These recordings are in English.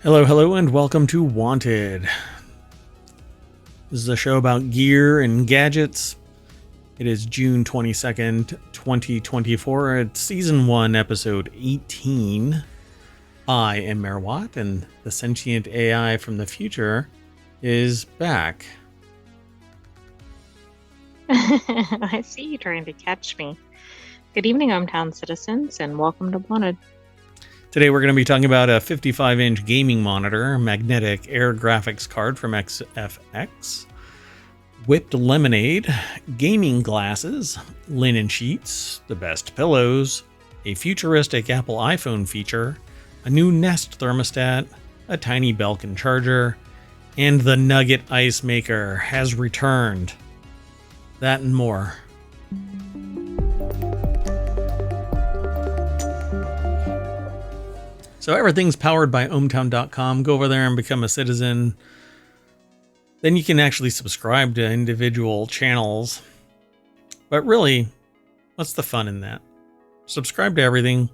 Hello, and welcome to Wanted. This is a show about gear and gadgets. It is June 22nd, 2024. It's Season 1, Episode 18. I am Merwat, and the sentient AI from the future is back. I see you trying to catch me. Good evening, ohmTown citizens, and welcome to Wanted. Today we're going to be talking about a 55-inch gaming monitor, magnetic air graphics card from XFX, whipped lemonade, gaming glasses, linen sheets, the best pillows, a futuristic Apple iPhone feature, a new NEST Thermostat, a tiny Belkin charger, and the Nugget Ice Maker has returned. That and more. So everything's powered by ohmTown.com. Go over there and become a citizen. Then you can actually subscribe to individual channels. But really, what's the fun in that? Subscribe to everything.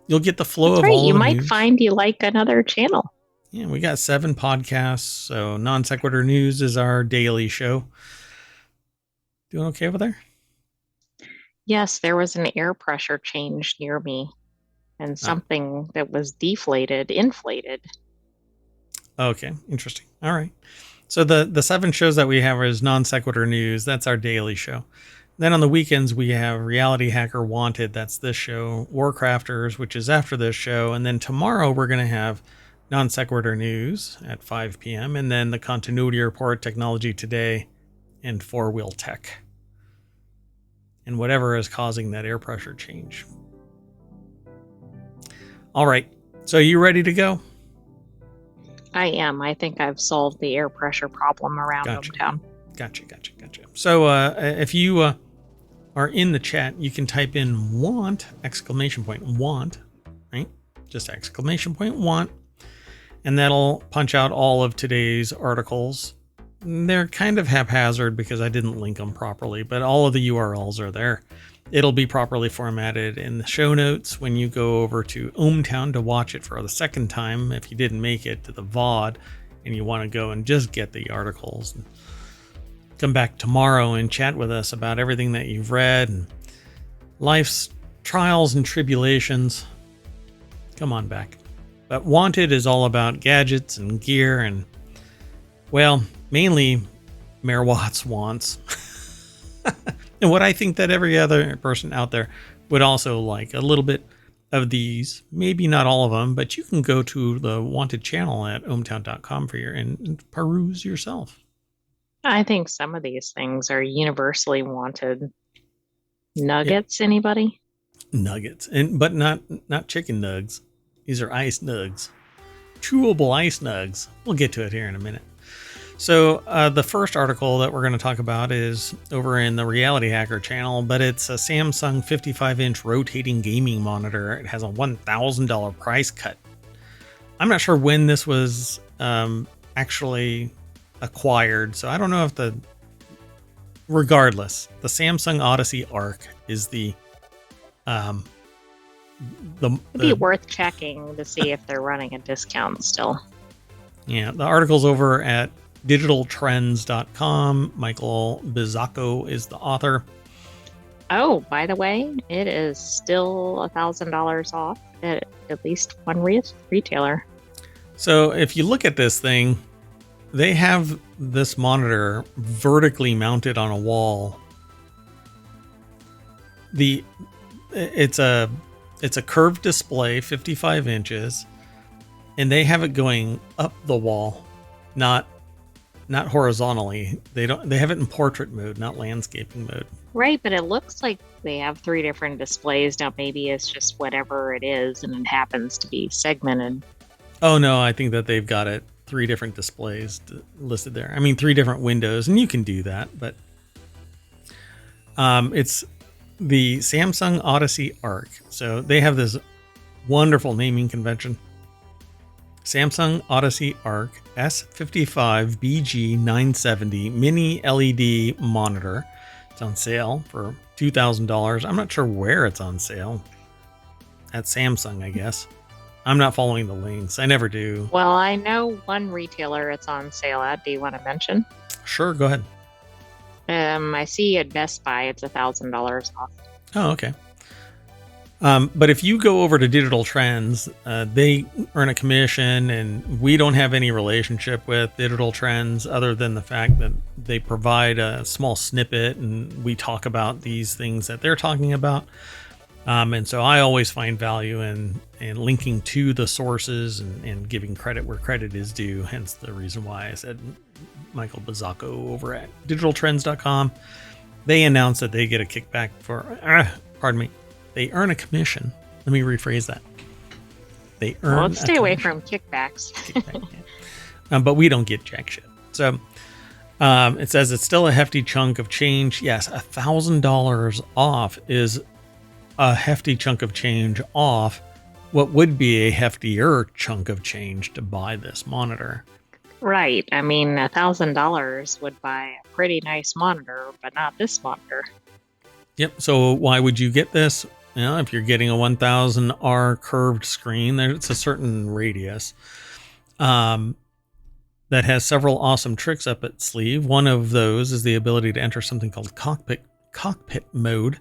You'll get the flow of all the news. You might find you like another channel. Yeah, we got 7 podcasts. So Non Sequitur News is our daily show. Doing okay over there? Yes, there was an air pressure change near me. And something that was inflated. Okay, interesting. All right. So the 7 shows that we have is Non Sequitur News. That's our daily show. Then on the weekends, we have Reality Hacker Wanted. That's this show. Warcrafters, which is after this show. And then tomorrow, we're going to have Non Sequitur News at 5 p.m. And then the Continuity Report, Technology Today, and 4-Wheel Tech. And whatever is causing that air pressure change. All right. So you ready to go? I am. I think I've solved the air pressure problem around ohmTown. Gotcha. So if you are in the chat, you can type in want, ! Want, right? Just ! Want. And that'll punch out all of today's articles. They're kind of haphazard because I didn't link them properly, but all of the URLs are there. It'll be properly formatted in the show notes when you go over to ohmTown to watch it for the second time. If you didn't make it to the VOD and you want to go and just get the articles, and come back tomorrow and chat with us about everything that you've read and life's trials and tribulations. Come on back. But Wanted is all about gadgets and gear and, well, mainly Merwat's wants. And what I think that every other person out there would also like, a little bit of these, maybe not all of them, but you can go to the Wanted channel at ohmTown.com and peruse yourself. I think some of these things are universally wanted. Nuggets, yeah. Anybody? Nuggets, but not chicken nugs. These are ice nugs. Chewable ice nugs. We'll get to it here in a minute. So the first article that we're going to talk about is over in the Reality Hacker channel, but it's a Samsung 55-inch rotating gaming monitor. It has a $1,000 price cut. I'm not sure when this was actually acquired, so I don't know if regardless, the Samsung Odyssey Arc is it'd be worth checking to see if they're running a discount still. Yeah, the article's over at digitaltrends.com. Michael Bizzacco is the author. Oh, by the way, it is still $1,000 off at least one retailer. So if you look at this thing, they have this monitor vertically mounted on a wall. It's a curved display, 55 inches, and they have it going up the wall, not horizontally. They have it in portrait mode, not landscaping mode. Right, but it looks like they have 3 different displays. Now maybe it's just whatever it is and it happens to be segmented. Oh no, I think that they've got it 3 different displays listed there. I mean 3 different windows, and you can do that, but it's the Samsung Odyssey Arc. So they have this wonderful naming convention. Samsung Odyssey Arc S55BG970 mini LED monitor. It's on sale for $2,000. I'm not sure where it's on sale. At Samsung, I guess. I'm not following the links. I never do. Well, I know one retailer it's on sale at. Do you want to mention? Sure, go ahead. I see at Best Buy it's $1,000 off. Oh, okay. But if you go over to Digital Trends, they earn a commission, and we don't have any relationship with Digital Trends other than the fact that they provide a small snippet and we talk about these things that they're talking about. And so I always find value in linking to the sources and giving credit where credit is due. Hence the reason why I said Michael Bazzacco over at digitaltrends.com. They announced that they get a kickback for, pardon me, they earn a commission. Let me rephrase that. They earn. Let's stay away from kickbacks. Kickback, yeah. But we don't get jack shit. So it says it's still a hefty chunk of change. Yes, $1,000 off is a hefty chunk of change off what would be a heftier chunk of change to buy this monitor. Right. I mean, $1,000 would buy a pretty nice monitor, but not this monitor. Yep. So why would you get this? You know, if you're getting a 1000R curved screen, there's a certain radius that has several awesome tricks up its sleeve. One of those is the ability to enter something called cockpit mode,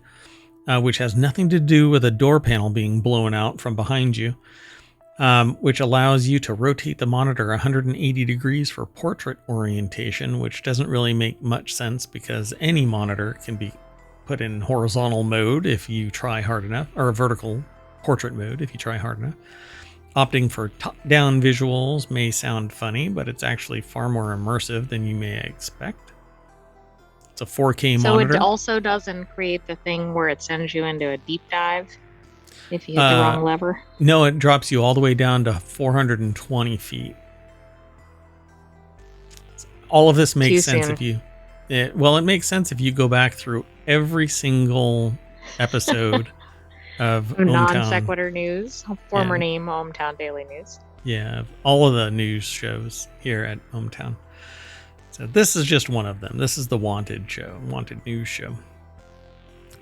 which has nothing to do with a door panel being blown out from behind you, which allows you to rotate the monitor 180 degrees for portrait orientation, which doesn't really make much sense because any monitor can be put in horizontal mode if you try hard enough, or vertical portrait mode if you try hard enough. Opting for top-down visuals may sound funny, but it's actually far more immersive than you may expect. It's a 4K monitor. So it also doesn't create the thing where it sends you into a deep dive if you hit the wrong lever? No, it drops you all the way down to 420 feet. All of this makes sense if you... it makes sense if you go back through every single episode of Non Sequitur News, former name ohmTown Daily News. Yeah, all of the news shows here at ohmTown. So this is just one of them. This is the Wanted news show.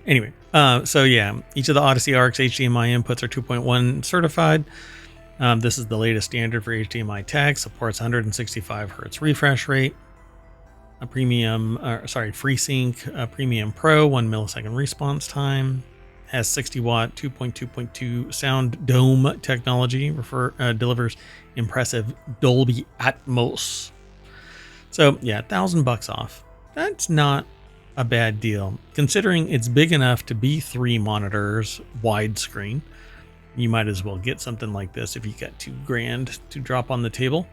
Anyway, so yeah, each of the Odyssey Arcs HDMI inputs are 2.1 certified. This is the latest standard for HDMI tags. Supports 165 hertz refresh rate. A premium, FreeSync Premium Pro, 1 millisecond response time. Has 60 watt 2.2.2 sound dome technology. Delivers impressive Dolby Atmos. So yeah, $1,000 off. That's not a bad deal, considering it's big enough to be 3 monitors widescreen. You might as well get something like this if you got $2,000 to drop on the table.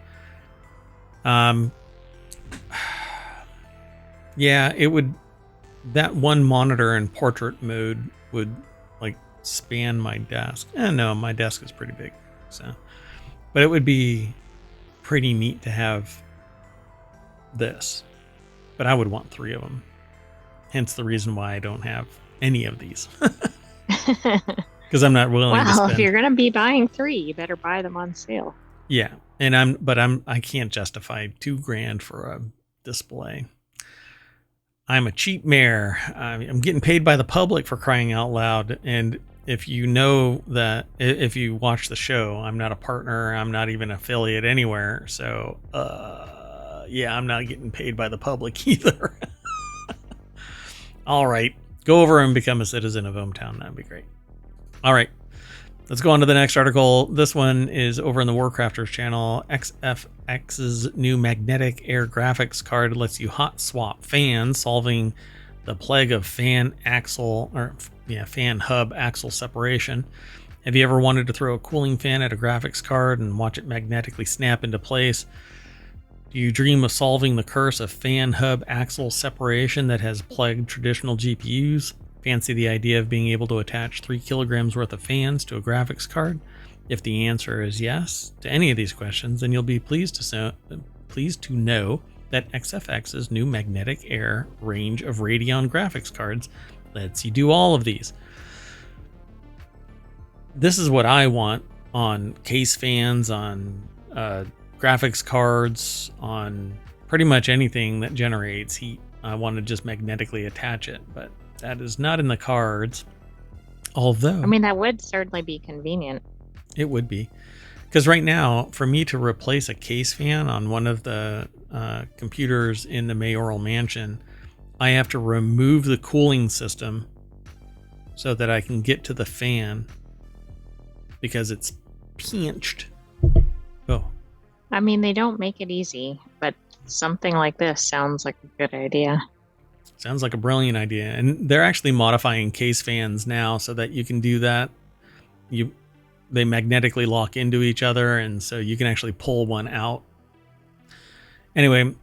Yeah, it would. That one monitor in portrait mode would like span my desk. No, my desk is pretty big, so. But it would be pretty neat to have this. But I would want 3 of them. Hence the reason why I don't have any of these. Because I'm not willing to spend. Well, if you're gonna be buying 3, you better buy them on sale. Yeah, and I can't justify $2,000 for a display. I'm a cheap mayor. I'm getting paid by the public, for crying out loud. And if you know that, if you watch the show, I'm not a partner. I'm not even affiliate anywhere. So, yeah, I'm not getting paid by the public either. All right. Go over and become a citizen of ohmTown. That'd be great. All right. Let's go on to the next article. This one is over in the Warcrafters channel. XFX's new magnetic air graphics card lets you hot swap fans, solving the plague of fan hub axle separation. Have you ever wanted to throw a cooling fan at a graphics card and watch it magnetically snap into place? Do you dream of solving the curse of fan hub axle separation that has plagued traditional GPUs? Fancy the idea of being able to attach 3 kilograms worth of fans to a graphics card? If the answer is yes to any of these questions, then you'll be pleased to know that XFX's new magnetic air range of Radeon graphics cards lets you do all of these. This is what I want on case fans, on graphics cards, on pretty much anything that generates heat. I want to just magnetically attach it, but that is not in the cards. Although, I mean, that would certainly be convenient. It would be. Because right now, for me to replace a case fan on one of the computers in the mayoral mansion, I have to remove the cooling system so that I can get to the fan because it's pinched. Oh. I mean, they don't make it easy, but something like this sounds like a good idea. Sounds like a brilliant idea. And they're actually modifying case fans now so that you can do that. They magnetically lock into each other, and so you can actually pull one out. Anyway,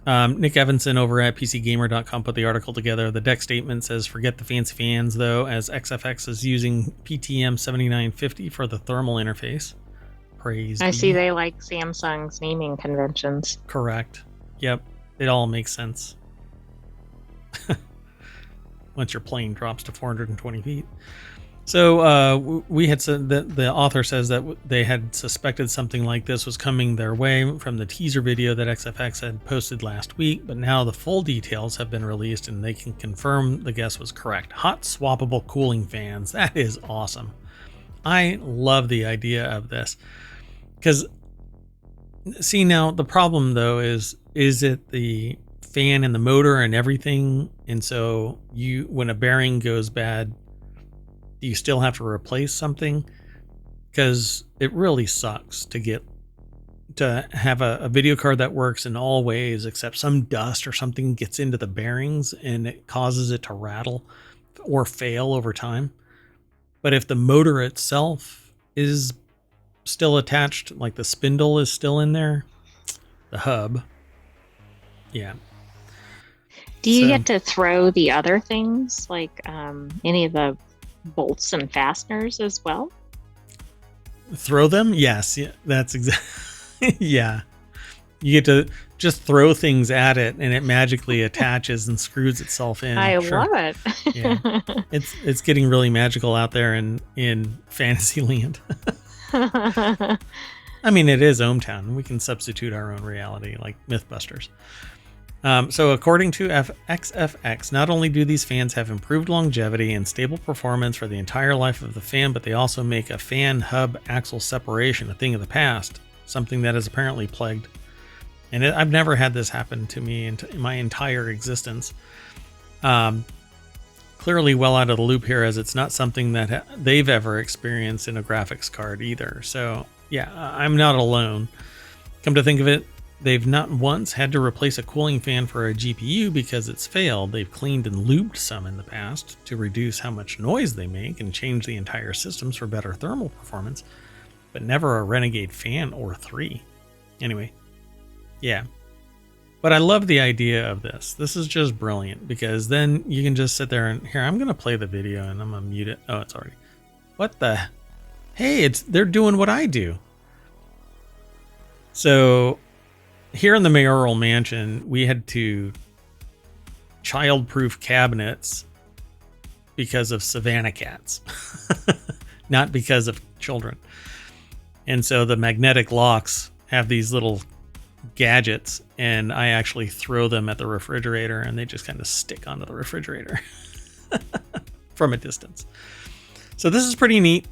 Nick Evanson over at PCGamer.com put the article together. The deck statement says, forget the fancy fans, though, as XFX is using PTM 7950 for the thermal interface. Praise I be. see they like Samsung's naming conventions. Correct. Yep. It all makes sense. Once your plane drops to 420 feet. So we had said that the author says that they had suspected something like this was coming their way from the teaser video that XFX had posted last week, but now the full details have been released and they can confirm the guess was correct. Hot swappable cooling fans. That is awesome. I love the idea of this. Because, see, now the problem though is it the fan and the motor and everything? And so when a bearing goes bad, do you still have to replace something? Because it really sucks to have a video card that works in all ways except some dust or something gets into the bearings and it causes it to rattle or fail over time. But if the motor itself is still attached, like the spindle is still in there, the hub, yeah. Do you get to throw the other things, like any of the bolts and fasteners as well? Throw them? Yes. Yeah, that's exactly. Yeah. You get to just throw things at it and it magically attaches and screws itself in. I love it. Yeah. It's getting really magical out there in Fantasyland. I mean, it is ohmTown. We can substitute our own reality like Mythbusters. So according to XFX, not only do these fans have improved longevity and stable performance for the entire life of the fan, but they also make a fan hub axle separation a thing of the past, something that is apparently plagued. And I've never had this happen to me in my entire existence. Clearly well out of the loop here, as it's not something that they've ever experienced in a graphics card either. So yeah, I'm not alone. Come to think of it, they've not once had to replace a cooling fan for a GPU because it's failed. They've cleaned and lubed some in the past to reduce how much noise they make and change the entire systems for better thermal performance, but never a Renegade fan or 3. Anyway, yeah. But I love the idea of this. This is just brilliant because then you can just sit there and here, I'm going to play the video and I'm going to mute it. Oh, it's already. What the? Hey, they're doing what I do. So here in the mayoral mansion, we had to child-proof cabinets because of Savannah cats, not because of children. And so the magnetic locks have these little gadgets, and I actually throw them at the refrigerator, and they just kind of stick onto the refrigerator from a distance. So this is pretty neat.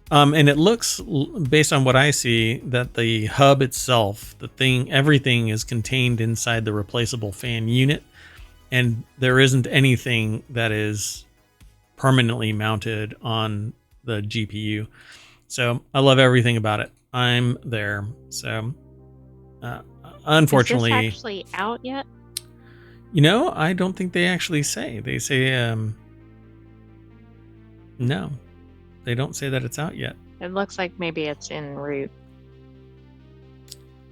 And it looks, based on what I see, that the hub itself, everything is contained inside the replaceable fan unit, and there isn't anything that is permanently mounted on the GPU. So I love everything about it. I'm there. So, unfortunately, is this actually out yet? I don't think they actually say. They say, no. They don't say that it's out yet. It looks like maybe it's en route.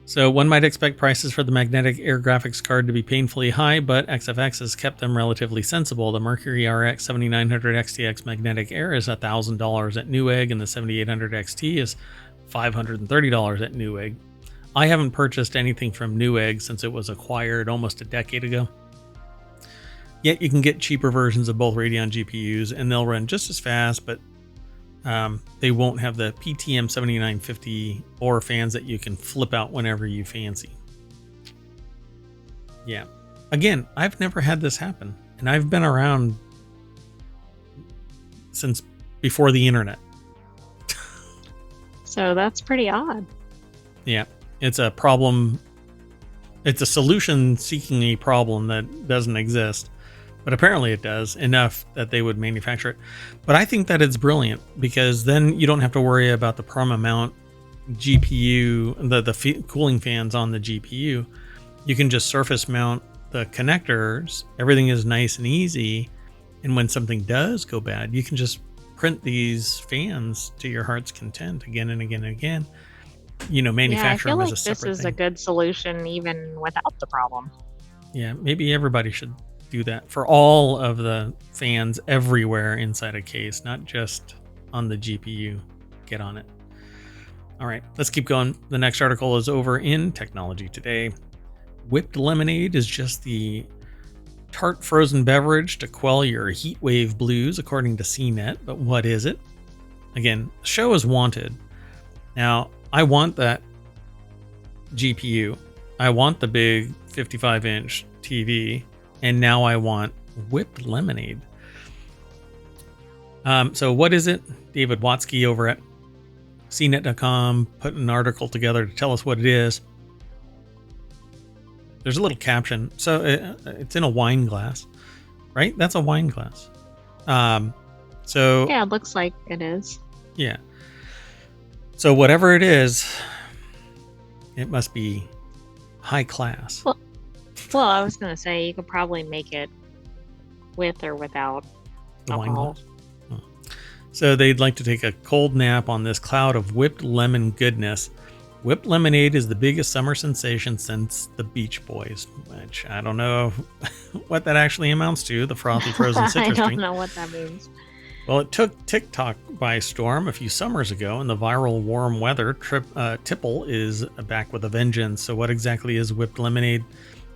So one might expect prices for the magnetic air graphics card to be painfully high, but XFX has kept them relatively sensible. The Mercury RX 7900 XTX magnetic air is $1,000 at Newegg, and the 7800 XT is $530 at Newegg. I haven't purchased anything from Newegg since it was acquired almost a decade ago. Yet you can get cheaper versions of both Radeon GPUs, and they'll run just as fast, but they won't have the PTM 7950 or fans that you can flip out whenever you fancy. Yeah. Again, I've never had this happen, and I've been around since before the internet. So that's pretty odd. Yeah, it's a problem. It's a solution seeking a problem that doesn't exist, but apparently it does enough that they would manufacture it. But I think that it's brilliant because then you don't have to worry about the prom mount GPU, the cooling fans on the GPU. You can just surface mount the connectors. Everything is nice and easy. And when something does go bad, you can just print these fans to your heart's content again and again and again. Manufacture them as a separate thing. This is a good solution even without the problem. Yeah, maybe everybody should do that for all of the fans everywhere inside a case, not just on the GPU. Get on it. All right, let's keep going. The next article is over in Technology Today. Whipped lemonade is just the tart frozen beverage to quell your heat wave blues, according to CNET. But what is it? Again, the show is wanted. Now, I want that GPU. I want the big 55-inch TV. And now I want whipped lemonade. So what is it? David Watsky over at CNET.com put an article together to tell us what it is. There's a little caption. So it's in a wine glass, right? That's a wine glass. So yeah, it looks like it is. Yeah. So whatever it is, it must be high class. Well, I was going to say you could probably make it with or without the alcohol. Wine glass. Oh. So they'd like to take a cold nap on this cloud of whipped lemon goodness. Whipped lemonade is the biggest summer sensation since the Beach Boys, which I don't know what that actually amounts to, the frothy frozen citrus drink. I don't know what that means. Well, it took TikTok by storm a few summers ago, and the viral warm weather tipple is back with a vengeance. So what exactly is whipped lemonade?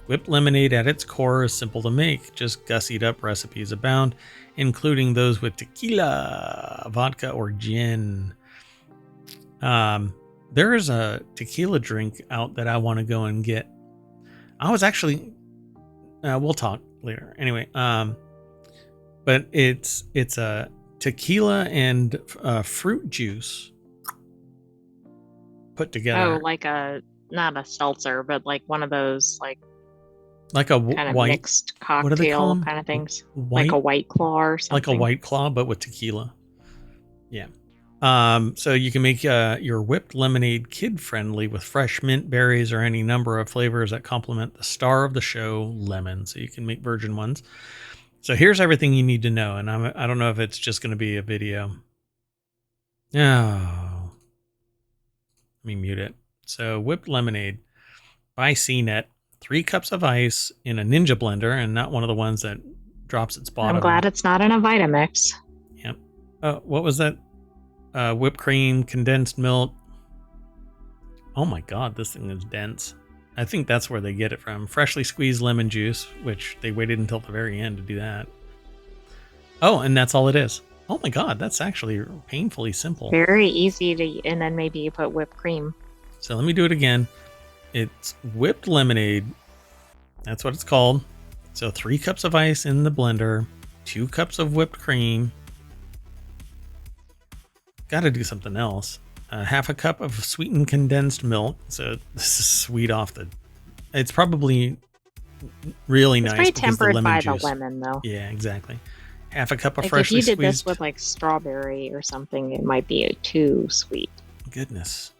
Whipped lemonade at its core is simple to make. Just gussied up recipes abound, including those with tequila, vodka, or gin. There is a tequila drink out that I want to go and get. I was actually, we'll talk later. Anyway, but it's a tequila and fruit juice put together. Oh, like not a seltzer, but like one of those like a kind of white mixed cocktail kind of things, like a White Claw or something. Like a White Claw, but with tequila. Yeah. So you can make your whipped lemonade kid-friendly with fresh mint, berries, or any number of flavors that complement the star of the show, lemon. So you can make virgin ones. So here's everything you need to know, and I don't know if it's just going to be a video. Oh. Let me mute it. So whipped lemonade by CNET. 3 cups of ice in a Ninja blender, and not one of the ones that drops its bottom. I'm glad it's not in a Vitamix. Yep. What was that? Whipped cream, condensed milk. Oh my god, this thing is dense. I think that's where they get it from. Freshly squeezed lemon juice, which they waited until the very end to do that. Oh, and that's all it is. Oh my god, that's actually painfully simple. Very easy to, and then maybe you put whipped cream. So let me do it again. It's whipped lemonade. That's what it's called. So 3 cups of ice in the blender, 2 cups of whipped cream. Got to do something else. Half a cup of sweetened condensed milk. So this is sweet off the. It's probably really nice. It's very tempered by juice. The lemon, though. Yeah, exactly. Half a cup of like freshly squeezed. If you did this with like strawberry or something, it might be too sweet. Goodness.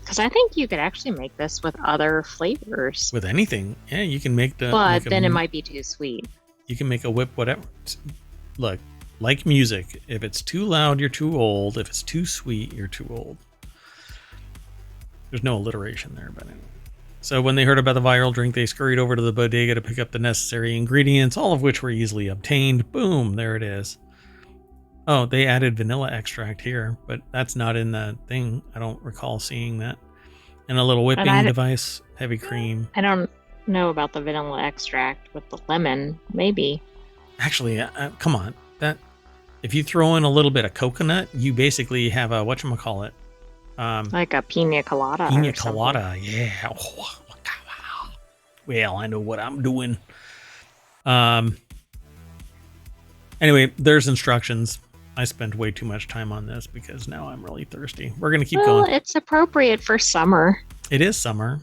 Because I think you could actually make this with other flavors. With anything. Yeah, you can make the... But then it might be too sweet. You can make a whip whatever. Look, like music. If it's too loud, you're too old. If it's too sweet, you're too old. There's no alliteration there, but anyway. So when they heard about the viral drink, they scurried over to the bodega to pick up the necessary ingredients, all of which were easily obtained. Boom, there it is. Oh, they added vanilla extract here, but that's not in the thing. I don't recall seeing that. And a little whipping device, heavy cream. I don't know about the vanilla extract with the lemon. Maybe. Actually, come on. That if you throw in a little bit of coconut, you basically have a whatchamacallit. Like a pina colada. Pina colada, yeah. Well, I know what I'm doing. Anyway, there's instructions. I spent way too much time on this because now I'm really thirsty. We're going to keep Well, going. it's appropriate for summer. It is summer.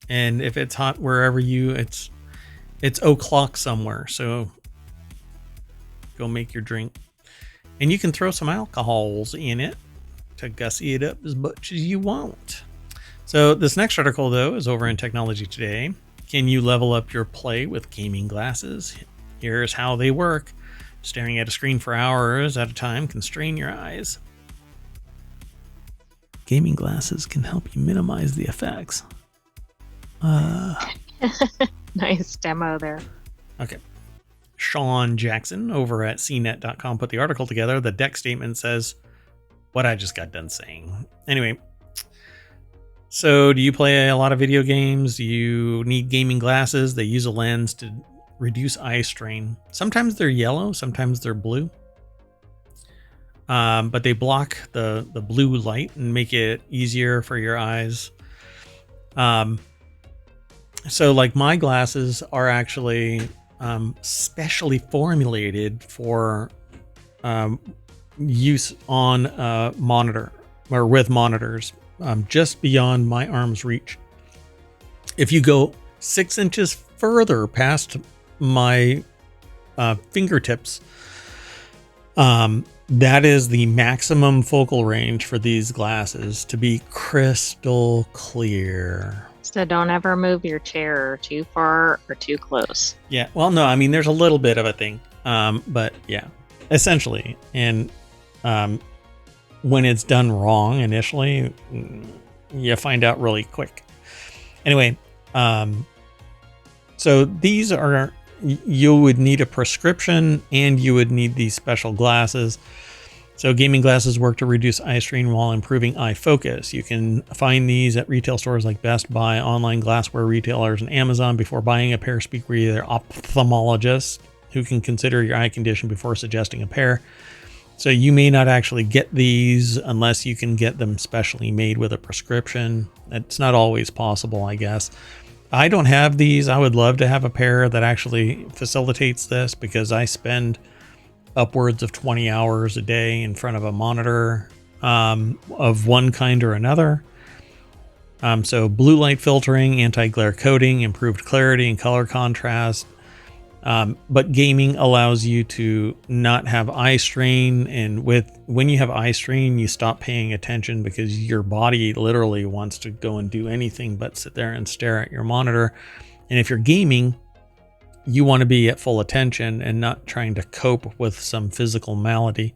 And if it's hot wherever it's 0 o'clock somewhere. So go make your drink. And you can throw some alcohols in it to gussy it up as much as you want. So this next article, though, is over in Technology Today. Can you level up your play with gaming glasses? Here's how they work. Staring at a screen for hours at a time can strain your eyes. Gaming glasses can help you minimize the effects. Nice demo there. Okay. Sean Jackson over at cnet.com put the article together. The deck statement says what I just got done saying. Anyway, so do you play a lot of video games? Do you need gaming glasses? They use a lens to reduce eye strain. Sometimes they're yellow, sometimes they're blue. But they block the blue light and make it easier for your eyes. So like my glasses are actually specially formulated for use on a monitor or with monitors just beyond my arm's reach. If you go 6 inches further past my fingertips, that is the maximum focal range for these glasses to be crystal clear. So don't ever move your chair too far or too close. Yeah, well, no, I mean, there's a little bit of a thing, but yeah, essentially. And when it's done wrong initially, you find out really quick. Anyway, so these are, you would need a prescription and you would need these special glasses. So gaming glasses work to reduce eye strain while improving eye focus. You can find these at retail stores like Best Buy, online glassware retailers, and Amazon. Before buying a pair, speak with either ophthalmologist who can consider your eye condition before suggesting a pair. So you may not actually get these unless you can get them specially made with a prescription. It's not always possible, I guess. I don't have these. I would love to have a pair that actually facilitates this because I spend upwards of 20 hours a day in front of a monitor of one kind or another. So blue light filtering, anti-glare coating, improved clarity and color contrast. But gaming allows you to not have eye strain. And when you have eye strain, you stop paying attention because your body literally wants to go and do anything but sit there and stare at your monitor. And if you're gaming, you want to be at full attention and not trying to cope with some physical malady.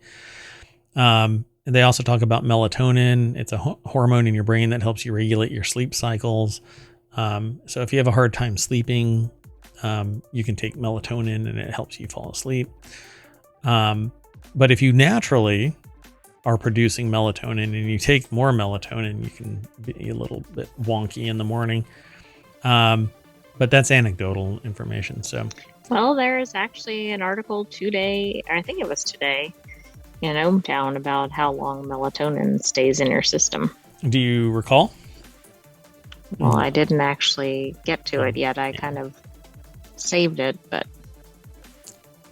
They also talk about melatonin. It's a hormone in your brain that helps you regulate your sleep cycles. So if you have a hard time sleeping, you can take melatonin and it helps you fall asleep. But if you naturally are producing melatonin and you take more melatonin, you can be a little bit wonky in the morning. But that's anecdotal information. So, well, there is actually an article today, I think it was today, in ohmTown about how long melatonin stays in your system. Do you recall? Well, I didn't actually get to it yet. I kind of saved it, but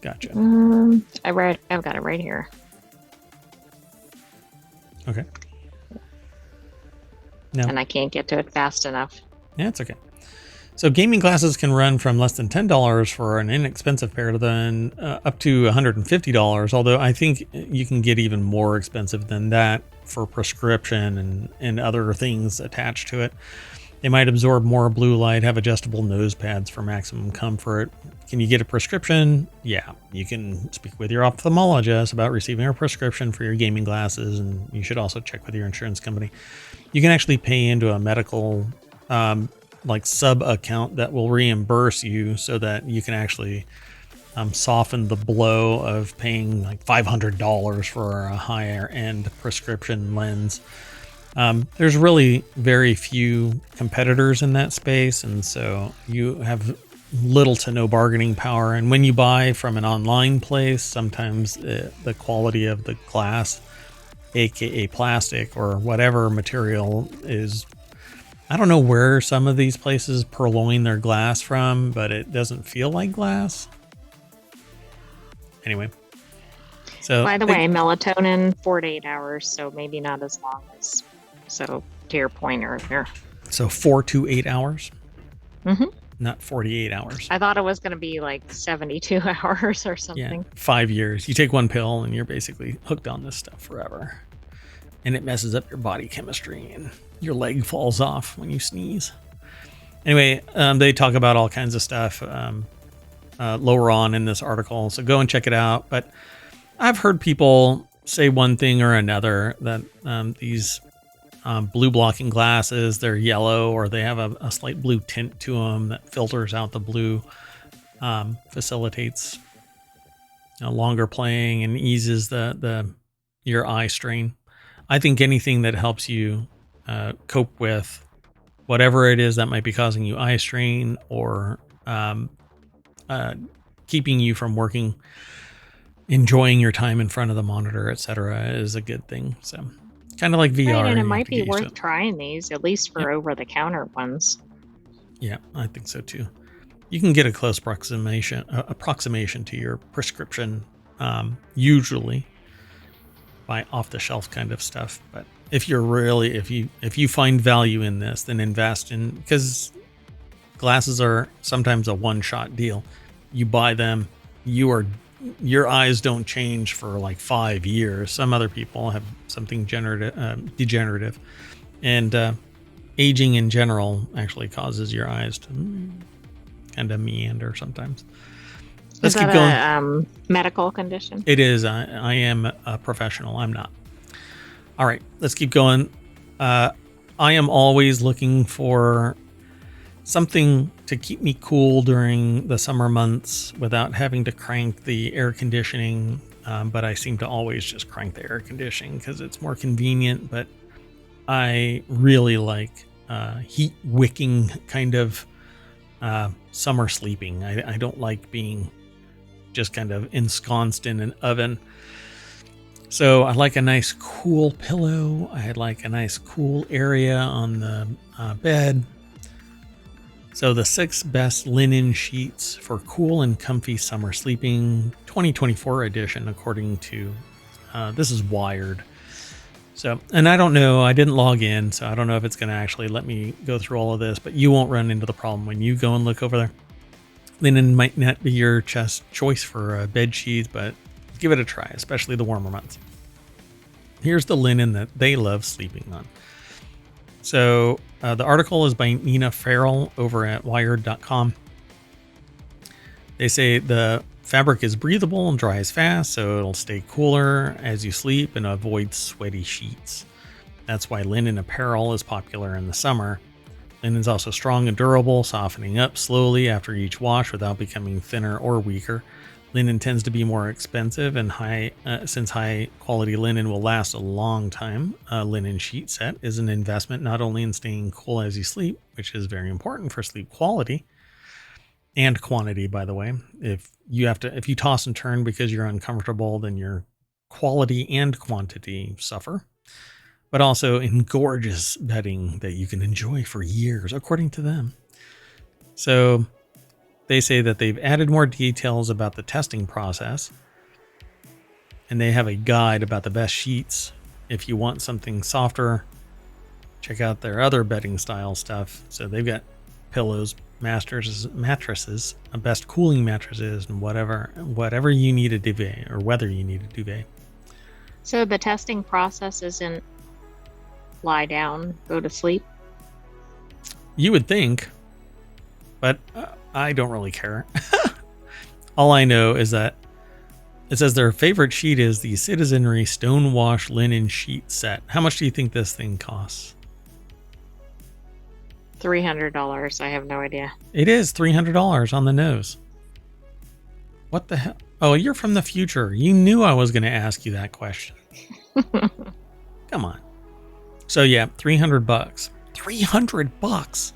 gotcha. I've got it right here. Okay. No. And I can't get to it fast enough. Yeah, it's okay. So gaming glasses can run from less than $10 for an inexpensive pair than up to $150, although I think you can get even more expensive than that for prescription and other things attached to it. They might absorb more blue light, have adjustable nose pads for maximum comfort. Can you get a prescription? Yeah, you can speak with your ophthalmologist about receiving a prescription for your gaming glasses, and you should also check with your insurance company. You can actually pay into a medical like sub account that will reimburse you so that you can actually soften the blow of paying like $500 for a higher end prescription lens. There's really very few competitors in that space, and so you have little to no bargaining power. And when you buy from an online place, sometimes the quality of the glass, aka plastic or whatever material, is, I don't know where some of these places purloin their glass from, but it doesn't feel like glass. Anyway, So, By the way, melatonin 4 to 8 hours, so maybe not as long as. So to your point earlier. So 4 to 8 hours, Mm-hmm. not 48 hours. I thought it was going to be like 72 hours or something. Yeah, 5 years. You take one pill and you're basically hooked on this stuff forever. And it messes up your body chemistry and your leg falls off when you sneeze. Anyway, they talk about all kinds of stuff lower on in this article. So go and check it out. But I've heard people say one thing or another, that these blue blocking glasses, they're yellow or they have a slight blue tint to them that filters out the blue, facilitates longer playing and eases your eye strain. I think anything that helps you cope with whatever it is that might be causing you eye strain or keeping you from working, enjoying your time in front of the monitor, etc., is a good thing. So kind of like VR. Right, and it might be worth trying these, at least for over-the-counter ones. Yeah, I think so too. You can get a close approximation to your prescription, usually by off-the-shelf kind of stuff. But if you find value in this, then invest in, because glasses are sometimes a one-shot deal. You buy them, your eyes don't change for like 5 years. Some other people have something degenerative, and aging in general actually causes your eyes to kind of meander sometimes. Let's keep going. A medical condition? It is. I am a professional. I'm not. All right, let's keep going. I am always looking for something to keep me cool during the summer months without having to crank the air conditioning. But I seem to always just crank the air conditioning because it's more convenient. But I really like heat wicking kind of summer sleeping. I don't like being just kind of ensconced in an oven. So I like a nice cool pillow. I like a nice cool area on the bed. So the 6 best linen sheets for cool and comfy summer sleeping, 2024 edition, according to, this is Wired. So, and I don't know, I didn't log in, so I don't know if it's going to actually let me go through all of this, but you won't run into the problem when you go and look over there. Linen might not be your choice for bed sheets, but give it a try, especially the warmer months. Here's the linen that they love sleeping on. So the article is by Nina Farrell over at wired.com. They say the fabric is breathable and dries fast, so it'll stay cooler as you sleep and avoid sweaty sheets. That's why linen apparel is popular in the summer. Linen is also strong and durable, softening up slowly after each wash without becoming thinner or weaker. Linen tends to be more expensive, and since high quality linen will last a long time, a linen sheet set is an investment not only in staying cool as you sleep, which is very important for sleep quality and quantity, by the way. If you toss and turn because you're uncomfortable, then your quality and quantity suffer. But also in gorgeous bedding that you can enjoy for years, according to them. So they say that they've added more details about the testing process, and they have a guide about the best sheets. If you want something softer, check out their other bedding style stuff. So they've got pillows, mattresses, best cooling mattresses, and whatever you need a duvet, or whether you need a duvet. So the testing process isn't lie down, go to sleep? You would think, but I don't really care. All I know is that it says their favorite sheet is the Citizenry Stonewash Linen Sheet Set. How much do you think this thing costs? $300. I have no idea. It is $300 on the nose. What the hell? Oh, you're from the future. You knew I was going to ask you that question. Come on. So yeah, $300. $300.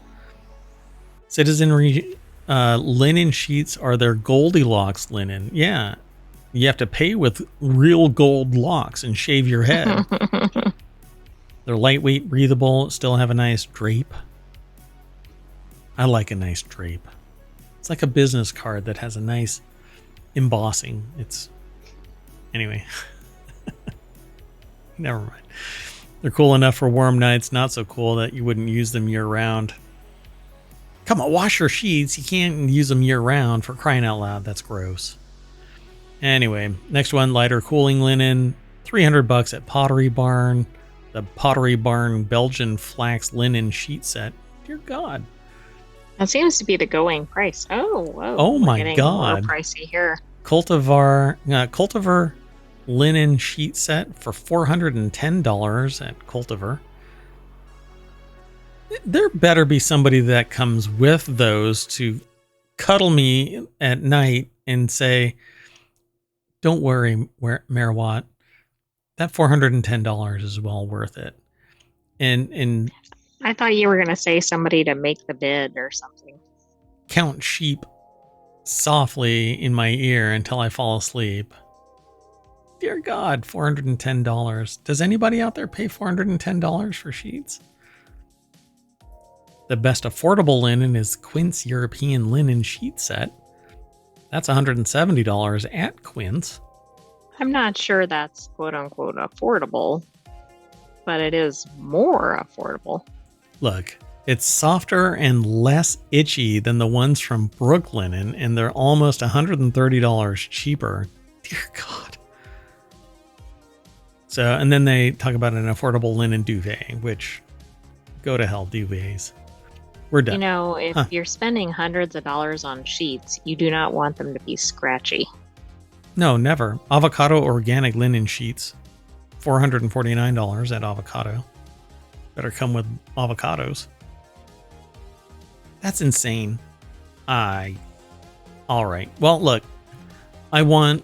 Citizenry linen sheets are their Goldilocks linen. Yeah, you have to pay with real gold locks and shave your head. They're lightweight, breathable, still have a nice drape. I like a nice drape. It's like a business card that has a nice embossing. It's Anyway, never mind. They're cool enough for warm nights, not so cool that you wouldn't use them year round. Come on, wash your sheets. You can't use them year round, for crying out loud. That's gross. Anyway, next one, lighter cooling linen, $300 at Pottery Barn. The Pottery Barn Belgian flax linen sheet set. Dear God. That seems to be the going price. Oh my God. More pricey here. Cultivar linen sheet set for $410 at Cultivar. There better be somebody that comes with those to cuddle me at night and say, don't worry, Marawatt, that $410 is well worth it. And I thought you were going to say somebody to make the bid or something. Count sheep softly in my ear until I fall asleep. Dear God, $410. Does anybody out there pay $410 for sheets? The best affordable linen is Quince European Linen Sheet Set. That's $170 at Quince. I'm not sure that's quote-unquote affordable, but it is more affordable. Look, it's softer and less itchy than the ones from Brooklinen, and they're almost $130 cheaper. Dear God. So, and then they talk about an affordable linen duvet, which, go to hell, duvets. We're done. You know, if you're spending hundreds of dollars on sheets, you do not want them to be scratchy. No, never. Avocado organic linen sheets, $449 at Avocado. Better come with avocados. That's insane. All right. Well, look, I want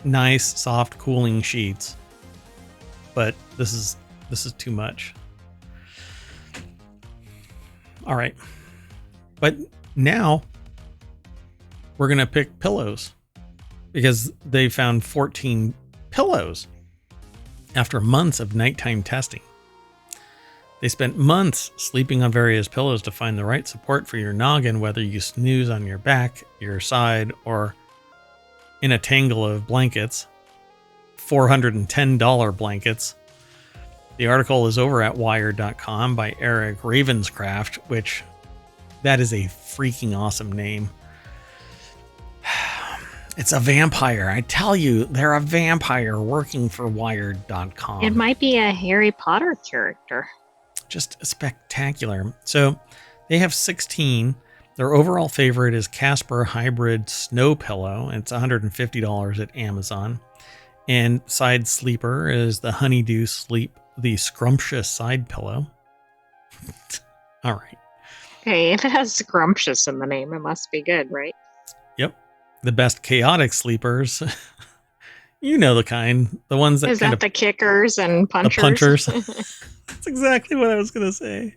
nice, soft, cooling sheets, but this is too much. All right. But now we're going to pick pillows because they found 14 pillows after months of nighttime testing. They spent months sleeping on various pillows to find the right support for your noggin, whether you snooze on your back, your side, or in a tangle of blankets. $410 blankets. The article is over at wired.com by Eric Ravenscraft, which that is a freaking awesome name. It's a vampire. I tell you, they're a vampire working for wired.com. It might be a Harry Potter character. Just spectacular. So they have 16. Their overall favorite is Casper Hybrid Snow Pillow. It's $150 at Amazon. And side sleeper is the Honeydew Sleep, the Scrumptious Side Pillow. All right. Okay, if it has scrumptious in the name, it must be good, right? Yep. The best chaotic sleepers. You know the kind. The ones that is that the kickers and punchers? The punchers. That's exactly what I was going to say.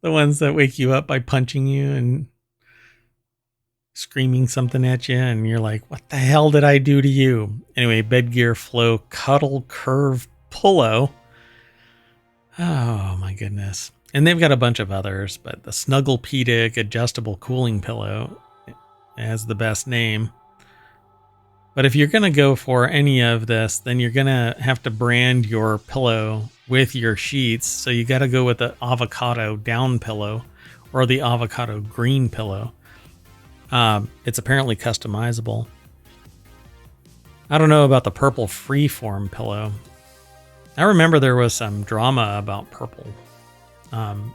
The ones that wake you up by punching you and screaming something at you, and you're like, what the hell did I do to you? Anyway, Bedgear Flow Cuddle Curve Pillow. Oh, my goodness. And they've got a bunch of others, but the Snugglepedic Adjustable Cooling Pillow has the best name. But if you're going to go for any of this, then you're going to have to brand your pillow with your sheets. So you got to go with the avocado down pillow or the avocado green pillow. It's apparently customizable. I don't know about the purple freeform pillow. I remember there was some drama about purple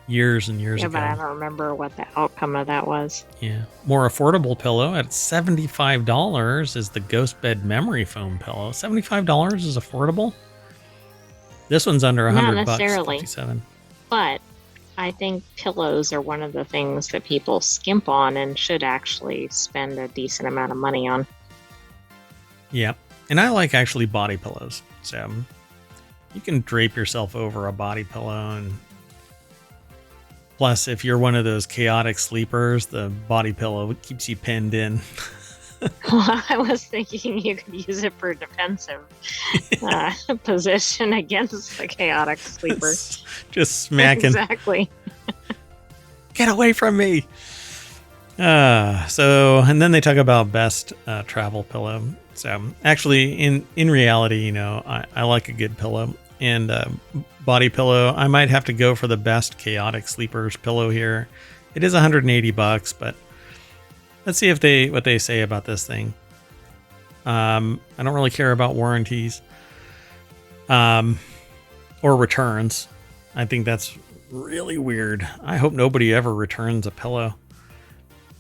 years and years ago. But I don't remember what the outcome of that was. Yeah. More affordable pillow at $75 is the Ghost Bed Memory Foam Pillow. $75 is affordable? This one's under $100. Not necessarily. $57. But I think pillows are one of the things that people skimp on and should actually spend a decent amount of money on. Yeah. And I like actually body pillows. So you can drape yourself over a body pillow, and plus, if you're one of those chaotic sleepers, the body pillow keeps you pinned in. I was thinking you could use it for defensive position against the chaotic sleeper. Just smacking. Exactly. Get away from me. And then they talk about best travel pillow. So actually, in reality, you know, I like a good pillow. And body pillow, I might have to go for the best chaotic sleepers pillow here. It is $180, but let's see what they say about this thing. I don't really care about warranties or returns. I think that's really weird. I hope nobody ever returns a pillow.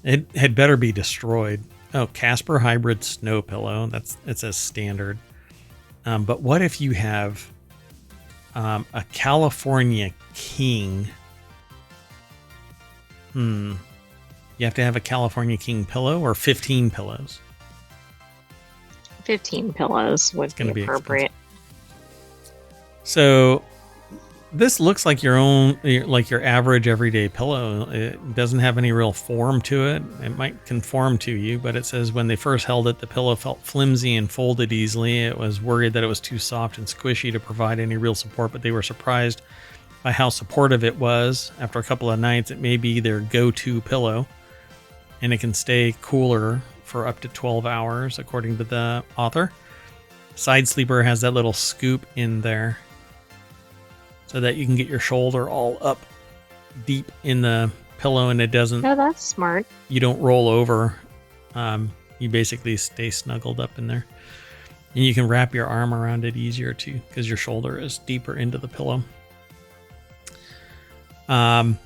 It had better be destroyed. Oh, Casper Hybrid Snow Pillow. It's a standard. But what if you have a California King? You have to have a California King pillow or 15 pillows? 15 pillows would be appropriate. So this looks like your average everyday pillow. It doesn't have any real form to it. It might conform to you, but it says when they first held it, the pillow felt flimsy and folded easily. It was worried that it was too soft and squishy to provide any real support, but they were surprised by how supportive it was. After a couple of nights, it may be their go-to pillow, and it can stay cooler for up to 12 hours, according to the author. Side Sleeper has that little scoop in there so that you can get your shoulder all up deep in the pillow and it doesn't... Oh, that's smart. You don't roll over. You basically stay snuggled up in there. And you can wrap your arm around it easier too, because your shoulder is deeper into the pillow. And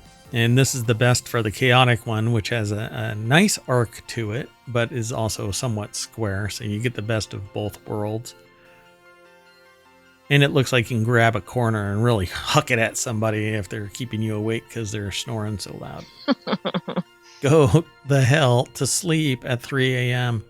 this is the best for the chaotic one, which has a nice arc to it, but is also somewhat square. So you get the best of both worlds. And it looks like you can grab a corner and really huck it at somebody if they're keeping you awake because they're snoring so loud. Go the hell to sleep at 3 a.m.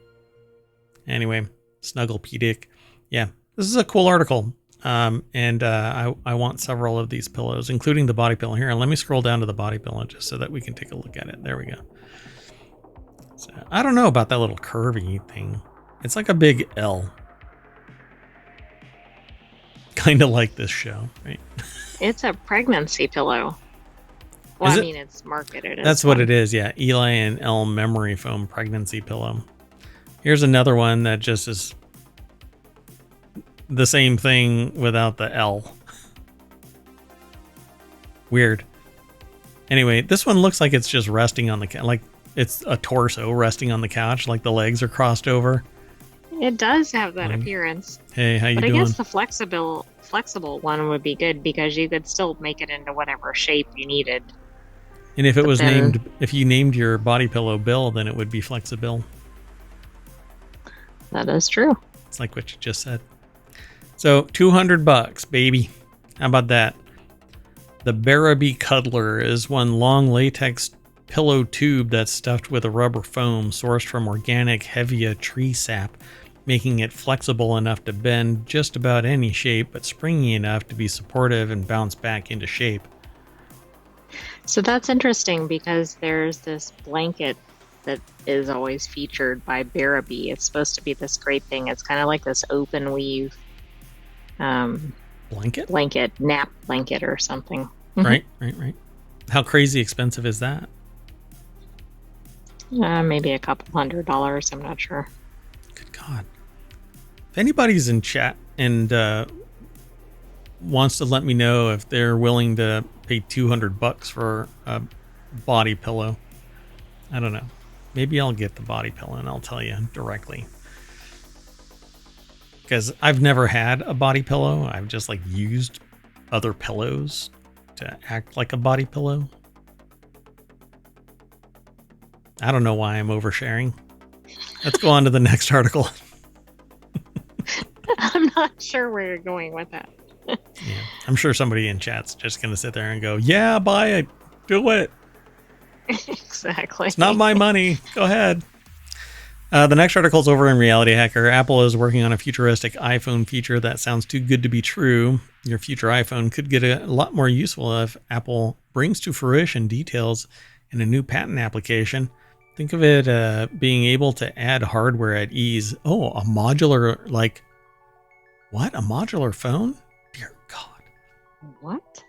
Anyway, Snugglepedic. Yeah, this is a cool article. And I want several of these pillows, including the body pillow here. And let me scroll down to the body pillow just so that we can take a look at it. There we go. So, I don't know about that little curvy thing. It's like a big L. Kind of like this show, right? It's a pregnancy pillow. Well, I mean, it's marketed as That's what it is, yeah. Eli and L memory foam pregnancy pillow. Here's another one that just is the same thing without the L. Weird. Anyway, this one looks like it's just resting on the couch, like it's a torso resting on the couch, like the legs are crossed over. It does have that appearance. Hey, how you doing? But I guess the flexible one would be good because you could still make it into whatever shape you needed. And if it was if you named your body pillow Bill, then it would be Flexibill. That is true. It's like what you just said. So $200, baby. How about that? The Barabee Cuddler is one long latex pillow tube that's stuffed with a rubber foam sourced from organic hevia tree sap, making it flexible enough to bend just about any shape, but springy enough to be supportive and bounce back into shape. So that's interesting because there's this blanket that is always featured by Barabee. It's supposed to be this great thing. It's kind of like this open weave nap blanket or something. Right. How crazy expensive is that? Maybe a couple $100. I'm not sure. Good God. If anybody's in chat and wants to let me know if they're willing to pay $200 for a body pillow, I don't know. Maybe I'll get the body pillow and I'll tell you directly. Because I've never had a body pillow. I've just like used other pillows to act like a body pillow. I don't know why I'm oversharing. Let's go on to the next article. I'm not sure where you're going with that. Yeah, I'm sure somebody in chat's just going to sit there and go, yeah, buy it. Do it. Exactly. It's not my money. Go ahead. The next article is over in Reality Hacker. Apple is working on a futuristic iPhone feature that sounds too good to be true. Your future iPhone could get a lot more useful if Apple brings to fruition details in a new patent application. Think of it being able to add hardware at ease. Oh, a modular, like, what? A modular phone? Dear God. What?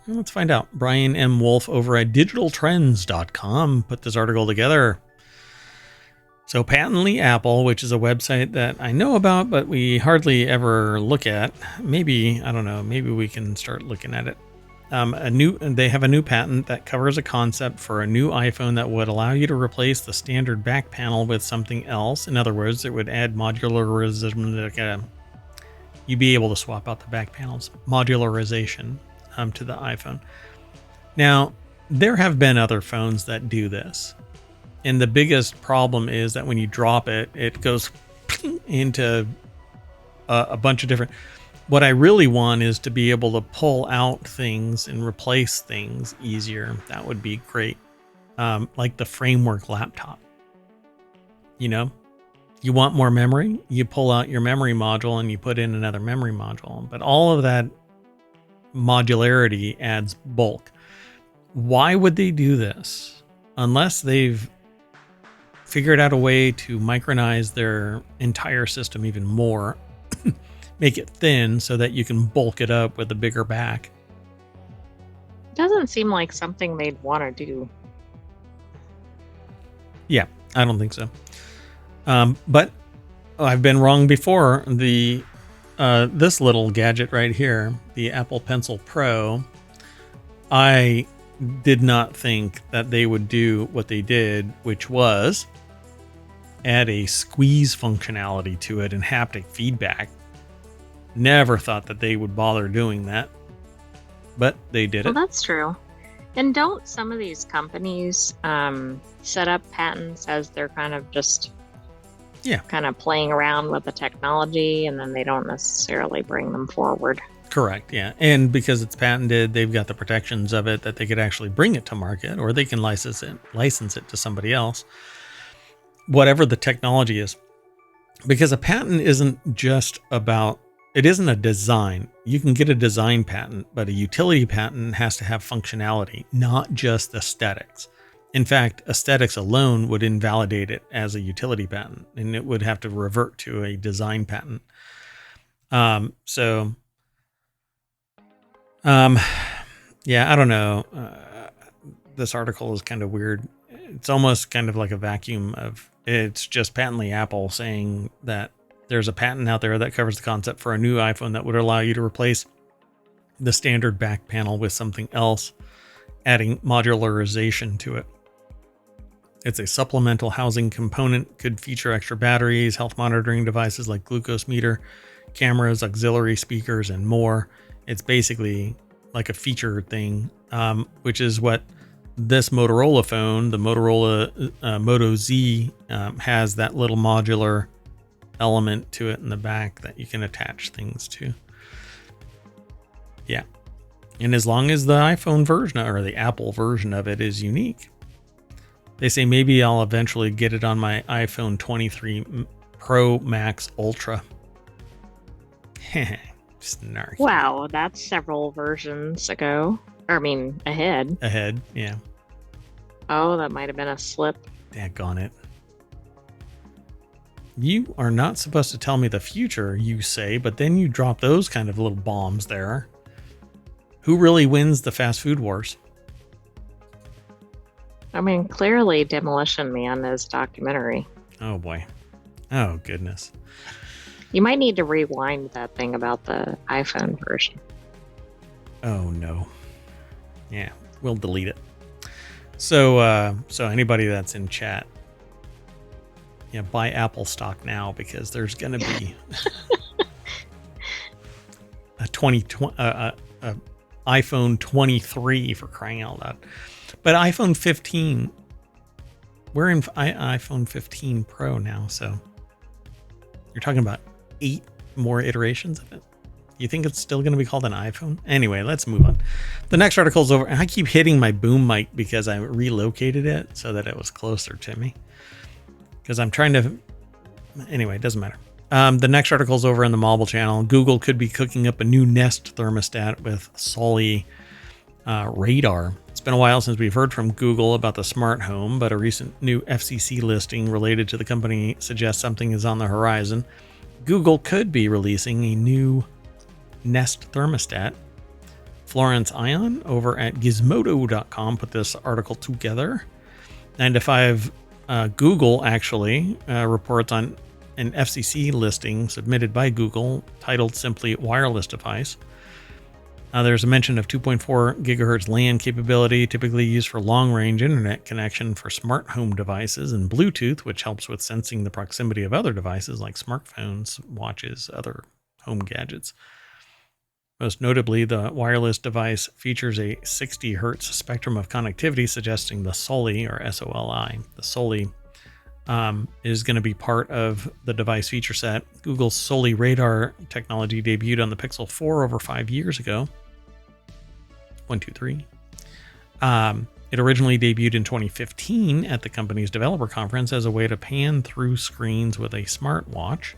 Well, let's find out. Brian M. Wolf over at digitaltrends.com put this article together. So Patently Apple, which is a website that I know about, but we hardly ever look at. Maybe, I don't know, maybe we can start looking at it. They have a new patent that covers a concept for a new iPhone that would allow you to replace the standard back panel with something else. In other words, it would add modularization. You'd be able to swap out the back panels, modularization to the iPhone. Now, there have been other phones that do this. And the biggest problem is that when you drop it, it goes into a bunch of different... What I really want is to be able to pull out things and replace things easier. That would be great. Like the framework laptop. You know, you want more memory, you pull out your memory module and you put in another memory module. But all of that modularity adds bulk. Why would they do this? Unless they've figured out a way to micronize their entire system even more, make it thin so that you can bulk it up with a bigger back. It doesn't seem like something they'd want to do. Yeah, I don't think so. But I've been wrong before. This little gadget right here, the Apple Pencil Pro, I did not think that they would do what they did, which was add a squeeze functionality to it and haptic feedback. Never thought that they would bother doing that, but they did it. Well, that's true. And don't some of these companies set up patents as they're kind of just kind of playing around with the technology, and then they don't necessarily bring them forward? Correct, yeah. And because it's patented, they've got the protections of it that they could actually bring it to market, or they can license it to somebody else. Whatever the technology is. Because a patent isn't just about, it isn't a design. You can get a design patent, but a utility patent has to have functionality, not just aesthetics. In fact, aesthetics alone would invalidate it as a utility patent, and it would have to revert to a design patent. Yeah, I don't know. This article is kind of weird. It's almost kind of like a vacuum of, it's just Patently Apple saying that there's a patent out there that covers the concept for a new iPhone that would allow you to replace the standard back panel with something else, adding modularization to it. It's a supplemental housing component, could feature extra batteries, health monitoring devices like glucose meter, cameras, auxiliary speakers, and more. It's basically like a feature thing, which is what this Motorola phone, the Motorola Moto Z, has that little modular element to it in the back that you can attach things to. Yeah. And as long as the iPhone version or the Apple version of it is unique, they say maybe I'll eventually get it on my iPhone 23 Pro Max Ultra. Snarky. Wow, that's several versions ago. Ahead. Ahead, yeah. Oh, that might have been a slip. Daggone it. You are not supposed to tell me the future, you say, but then you drop those kind of little bombs there. Who really wins the fast food wars? Clearly Demolition Man is documentary. Oh boy. Oh goodness. You might need to rewind that thing about the iPhone version. Oh no. Yeah, we'll delete it. So anybody that's in chat, yeah, buy Apple stock now, because there's going to be a iPhone 23 for crying out loud. But iPhone 15, we're in iPhone 15 Pro now, so you're talking about 8 more iterations of it. You think it's still going to be called an iPhone? Anyway, let's move on. The next article is over. I keep hitting my boom mic because I relocated it so that it was closer to me. Because I'm trying to... Anyway, it doesn't matter. The next article is over on the mobile channel. Google could be cooking up a new Nest Thermostat with s1e radar. It's been a while since we've heard from Google about the smart home, but a recent new FCC listing related to the company suggests something is on the horizon. Google could be releasing a new Nest Thermostat. Florence Ion over at gizmodo.com put this article together. 9 to 5 Google actually reports on an FCC listing submitted by Google titled simply wireless device. There's a mention of 2.4 gigahertz LAN capability, typically used for long-range internet connection for smart home devices, and Bluetooth, which helps with sensing the proximity of other devices like smartphones, watches, other home gadgets. Most notably, the wireless device features a 60 hertz spectrum of connectivity, suggesting the SOLI, or S-O-L-I. The SOLI is going to be part of the device feature set. Google's SOLI radar technology debuted on the Pixel 4 over 5 years ago. 1, 2, 3. It originally debuted in 2015 at the company's developer conference as a way to pan through screens with a smartwatch.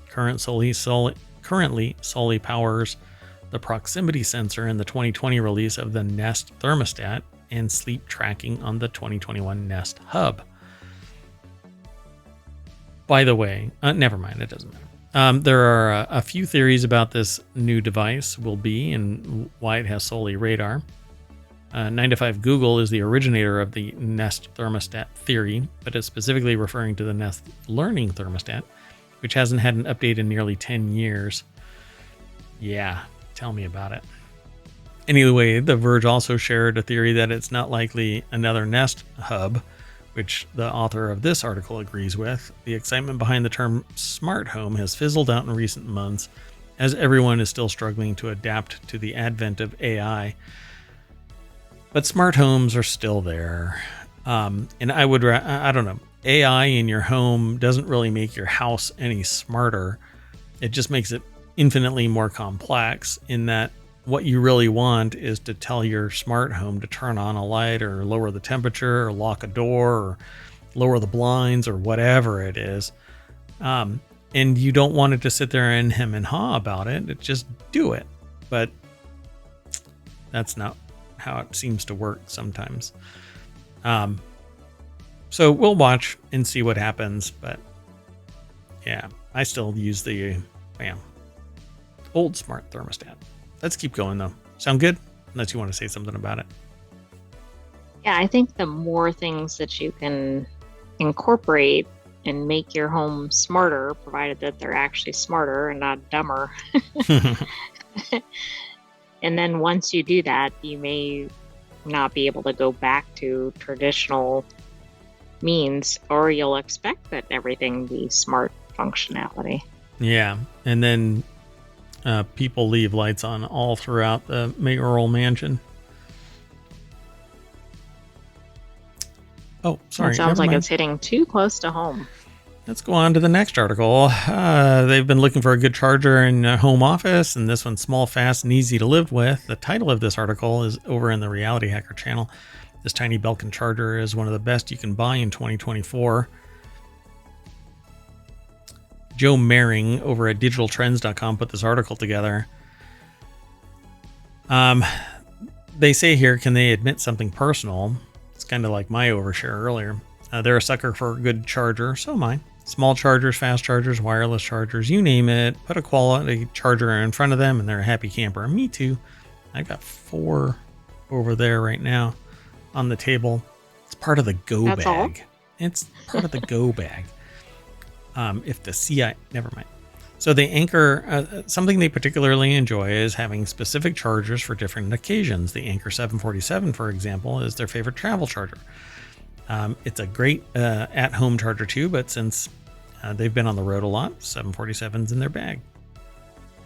Currently, SOLI powers the proximity sensor in the 2020 release of the NEST Thermostat and sleep tracking on the 2021 Nest Hub. By the way, never mind, it doesn't matter. There are a few theories about this new device will be and why it has SOLI radar. 9to5 Google is the originator of the Nest Thermostat theory, but is specifically referring to the Nest Learning Thermostat, which hasn't had an update in nearly 10 years. Yeah, tell me about it. Anyway, The Verge also shared a theory that it's not likely another Nest Hub, which the author of this article agrees with. The excitement behind the term smart home has fizzled out in recent months as everyone is still struggling to adapt to the advent of AI. But smart homes are still there. And I don't know, AI in your home doesn't really make your house any smarter. It just makes it infinitely more complex in that what you really want is to tell your smart home to turn on a light or lower the temperature or lock a door or lower the blinds or whatever it is. And you don't want it to sit there and hem and haw about it. Just do it. But that's not how it seems to work sometimes. So we'll watch and see what happens. But yeah, I still use the old smart thermostat. Let's keep going, though. Sound good? Unless you want to say something about it. Yeah, I think the more things that you can incorporate and make your home smarter, provided that they're actually smarter and not dumber. And then once you do that, you may not be able to go back to traditional means, or you'll expect that everything be smart functionality. Yeah, and then people leave lights on all throughout the mayoral mansion. Oh, sorry. It sounds like it's hitting too close to home. Let's go on to the next article. They've been looking for a good charger in a home office, and this one's small, fast, and easy to live with. The title of this article is over in the Reality Hacker channel. This tiny Belkin charger is one of the best you can buy in 2024. Joe Mering over at digitaltrends.com put this article together. They say here, can they admit something personal? It's kind of like my overshare earlier. They're a sucker for a good charger, so am I. Small chargers, fast chargers, wireless chargers, you name it. Put a quality charger in front of them and they're a happy camper. Me too. I got 4 over there right now on the table. It's part of the go That's bag. All? It's part of the go bag. If the CI, never mind. So they Anker, something they particularly enjoy is having specific chargers for different occasions. The Anker 747, for example, is their favorite travel charger. It's a great at-home charger too, but since they've been on the road a lot, 747's in their bag.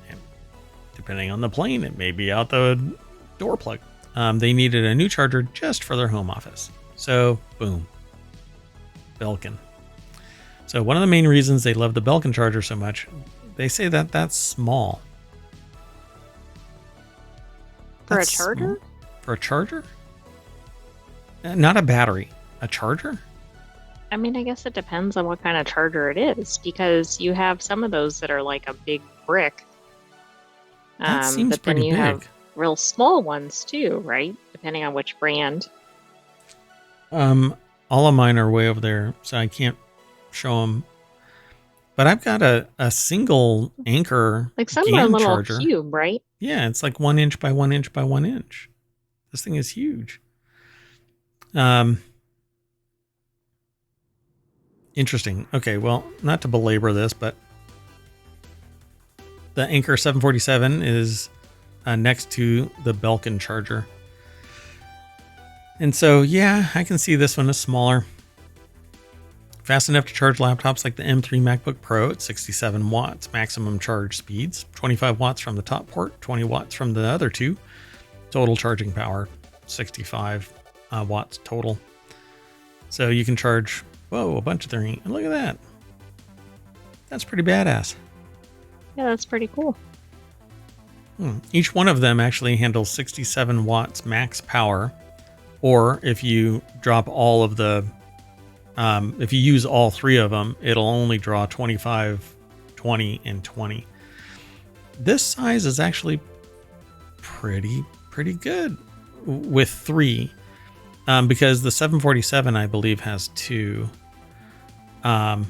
And depending on the plane, it may be out the door plug. They needed a new charger just for their home office. So, boom. Belkin. So one of the main reasons they love the Belkin charger so much, they say that that's small. For a charger? Small. For a charger? Not a battery. A charger? I mean, I guess it depends on what kind of charger it is, because you have some of those that are like a big brick. That seems but pretty then you big. have real small ones too, right? Depending on which brand. All of mine are way over there, so I can't show them. But I've got a single Anker like some GAN are a little charger. cube, right? Yeah, it's like 1 inch by 1 inch by 1 inch. This thing is huge. Interesting. Okay, well, not to belabor this, but the Anker 747 is next to the Belkin charger. And so, yeah, I can see this one is smaller. Fast enough to charge laptops like the M3 MacBook Pro at 67 watts maximum charge speeds, 25 watts from the top port, 20 watts from the other two. Total charging power, 65 watts total. So you can charge, a bunch of things. And look at that. That's pretty badass. Yeah, that's pretty cool. Each one of them actually handles 67 watts max power. Or if you drop all of the, if you use all three of them, it'll only draw 25, 20, and 20. This size is actually pretty good with three, because the 747, I believe, has two. And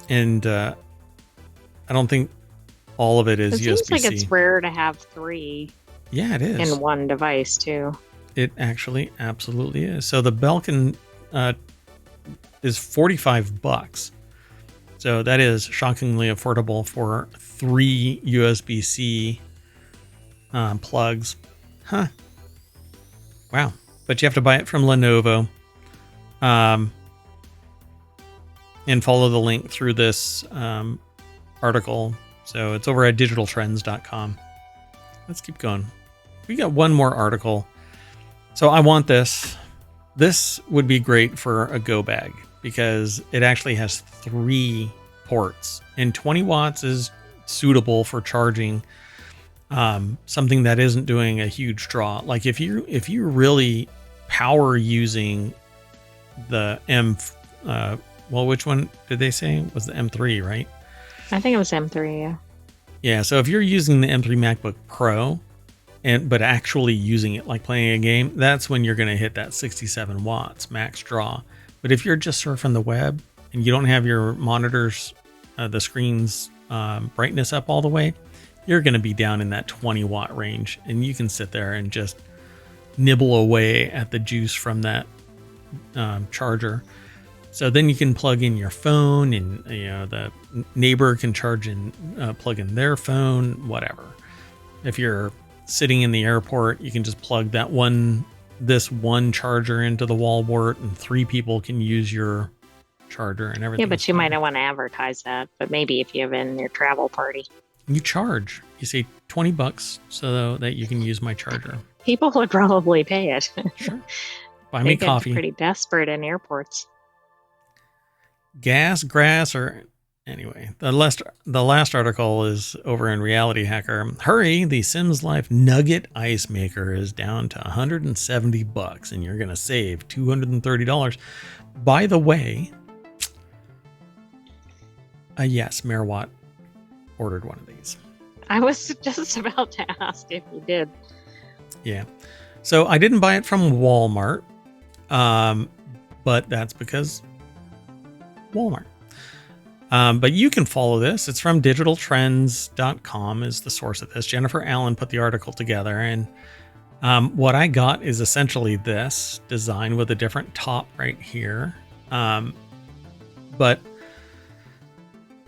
I don't think all of it is USB-C. It seems like it's rare to have three. Yeah, it is. In one device, too. It actually absolutely is. So the Belkin is $45. So that is shockingly affordable for 3 USB-C plugs. Huh. Wow. But you have to buy it from Lenovo. And follow the link through this article. So it's over at digitaltrends.com. Let's keep going. We got one more article. So I want this. This would be great for a go bag because it actually has 3 ports and 20 watts is suitable for charging something that isn't doing a huge draw. Like if you're really power using the which one did they say? It was the M3, right? I think it was M3, yeah. Yeah, so if you're using the M3 MacBook Pro, but actually using it like playing a game, that's when you're going to hit that 67 watts max draw. But if you're just surfing the web and you don't have your monitors, the screen's brightness up all the way, you're going to be down in that 20 watt range, and you can sit there and just nibble away at the juice from that charger. So then you can plug in your phone, and the neighbor can charge and plug in their phone, whatever. If you're sitting in the airport, you can just plug this one charger into the wall wart, and 3 people can use your charger and everything. Yeah, but you might not want to advertise that. But maybe if you have it in your travel party, you charge. You say $20 so that you can use my charger. People would probably pay it. Sure. Buy me coffee. Pretty desperate in airports. Gas, grass, or anyway, the last article is over in Reality Hacker. Hurry, the Sims Life Nugget Ice Maker is down to $170 and you're going to save $230. By the way, yes, Mayor Watt ordered one of these. I was just about to ask if you did. Yeah. So I didn't buy it from Walmart, but that's because Walmart. But you can follow this. It's from digitaltrends.com is the source of this. Jennifer Allen put the article together, and what I got is essentially this design with a different top right here. But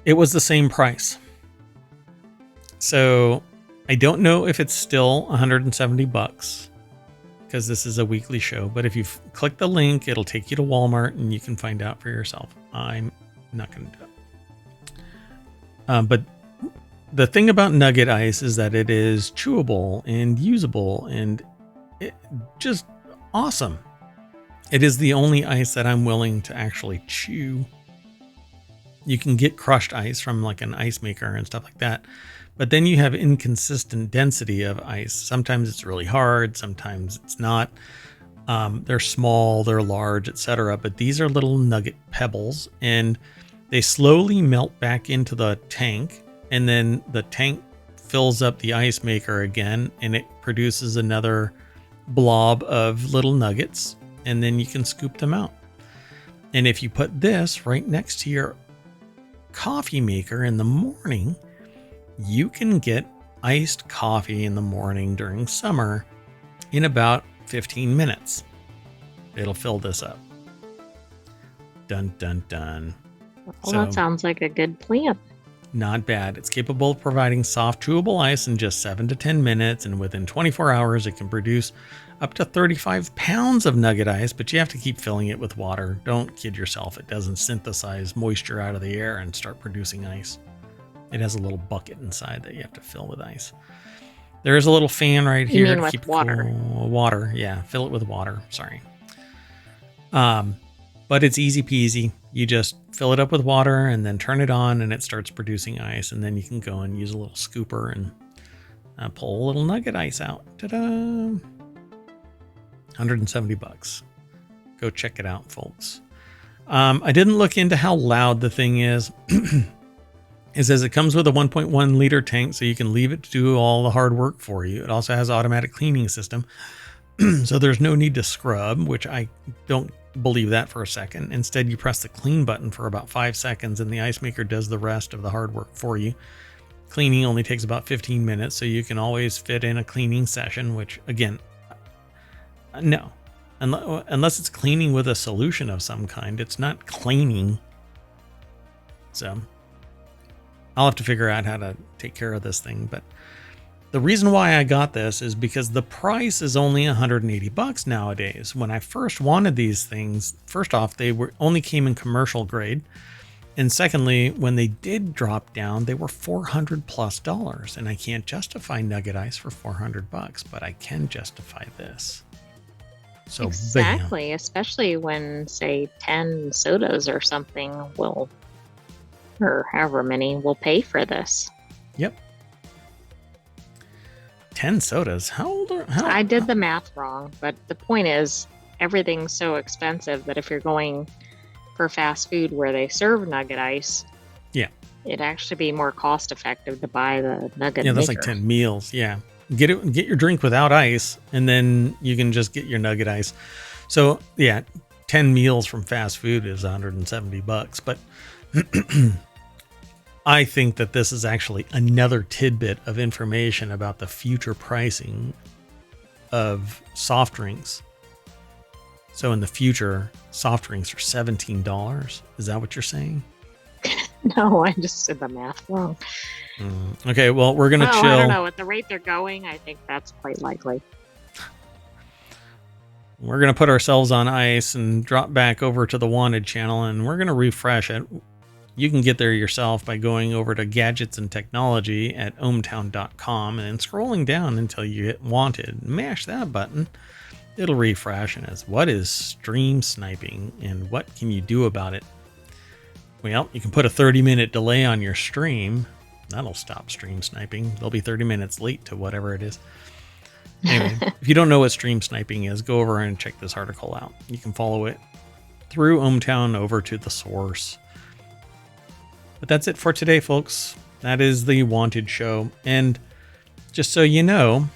it was the same price. So I don't know if it's still $170 because this is a weekly show, but if you click the link, it'll take you to Walmart and you can find out for yourself. I'm not going to do it. But the thing about Nugget Ice is that it is chewable and usable and just awesome. It is the only ice that I'm willing to actually chew. You can get crushed ice from like an ice maker and stuff like that. But then you have inconsistent density of ice. Sometimes it's really hard, sometimes it's not. They're small, they're large, etc. But these are little nugget pebbles, and they slowly melt back into the tank, and then the tank fills up the ice maker again, and it produces another blob of little nuggets, and then you can scoop them out. And if you put this right next to your coffee maker in the morning, you can get iced coffee in the morning during summer in about 15 minutes. It'll fill this up. Dun, dun, dun. Well, that sounds like a good plan. Not bad. It's capable of providing soft, chewable ice in just 7 to 10 minutes, and within 24 hours, it can produce up to 35 pounds of Nugget Ice, but you have to keep filling it with water. Don't kid yourself. It doesn't synthesize moisture out of the air and start producing ice. It has a little bucket inside that you have to fill with ice. There is a little fan right here. You mean with water? Cool. Water, yeah. Fill it with water. Sorry. But it's easy peasy. You just fill it up with water and then turn it on and it starts producing ice. And then you can go and use a little scooper and pull a little Nugget Ice out. Ta-da! $170. Go check it out, folks. I didn't look into how loud the thing is. It says it comes with a 1.1 liter tank, so you can leave it to do all the hard work for you. It also has automatic cleaning system. So there's no need to scrub, which I don't believe that for a second. Instead, you press the clean button for about 5 seconds and the ice maker does the rest of the hard work for you. Cleaning only takes about 15 minutes, so you can always fit in a cleaning session, which again, no. Unless it's cleaning with a solution of some kind, it's not cleaning. So I'll have to figure out how to take care of this thing, but the reason why I got this is because the price is only $180 nowadays. When I first wanted these things, first off, they only came in commercial grade. And secondly, when they did drop down, they were $400+. And I can't justify Nugget Ice for $400, but I can justify this. So exactly, bam. Especially when, say, 10 sodas or something will, or however many, will pay for this. Yep. 10 sodas. How old are? I did the math wrong, but the point is, everything's so expensive that if you're going for fast food where they serve Nugget Ice, yeah, it'd actually be more cost effective to buy the Nugget. Yeah, that's maker. like 10 meals. Yeah, get your drink without ice, and then you can just get your Nugget Ice. So yeah, 10 meals from fast food is $170, but. I think that this is actually another tidbit of information about the future pricing of soft drinks. So in the future, soft drinks are $17. Is that what you're saying? No, I just did the math wrong. Okay, well, we're going to chill. I don't know. At the rate they're going, I think that's quite likely. We're going to put ourselves on ice and drop back over to the Wanted channel, and we're going to refresh it. You can get there yourself by going over to Gadgets and Technology at ohmTown.com and then scrolling down until you hit Wanted. Mash that button. It'll refresh and it's what is stream sniping and what can you do about it? Well, you can put a 30-minute delay on your stream. That'll stop stream sniping. They'll be 30 minutes late to whatever it is. Anyway, if you don't know what stream sniping is, go over and check this article out. You can follow it through ohmTown over to the source. But that's it for today, folks. That is the Wanted show. And just so you know,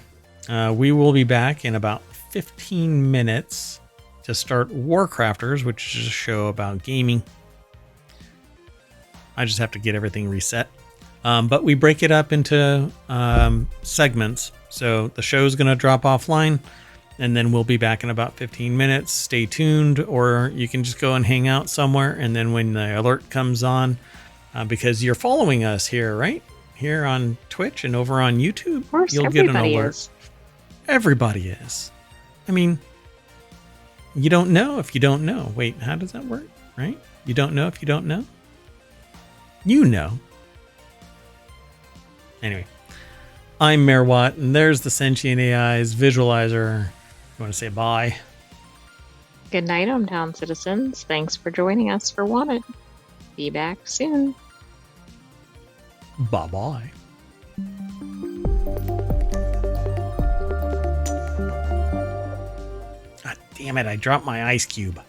we will be back in about 15 minutes to start Warcrafters, which is a show about gaming. I just have to get everything reset. But we break it up into segments. So the show's going to drop offline, and then we'll be back in about 15 minutes. Stay tuned, or you can just go and hang out somewhere. And then when the alert comes on, because you're following us here, right? Here on Twitch and over on YouTube, of course, you'll get an alert. Is. Everybody is. I mean, you don't know if you don't know. Wait, how does that work? Right? You don't know if you don't know? You know. Anyway, I'm Mayor Watt, and there's the Sentient AI's visualizer. You want to say bye? Good night, ohmTown citizens. Thanks for joining us for Wanted. Be back soon. Bye-bye. Ah, damn it, I dropped my ice cube.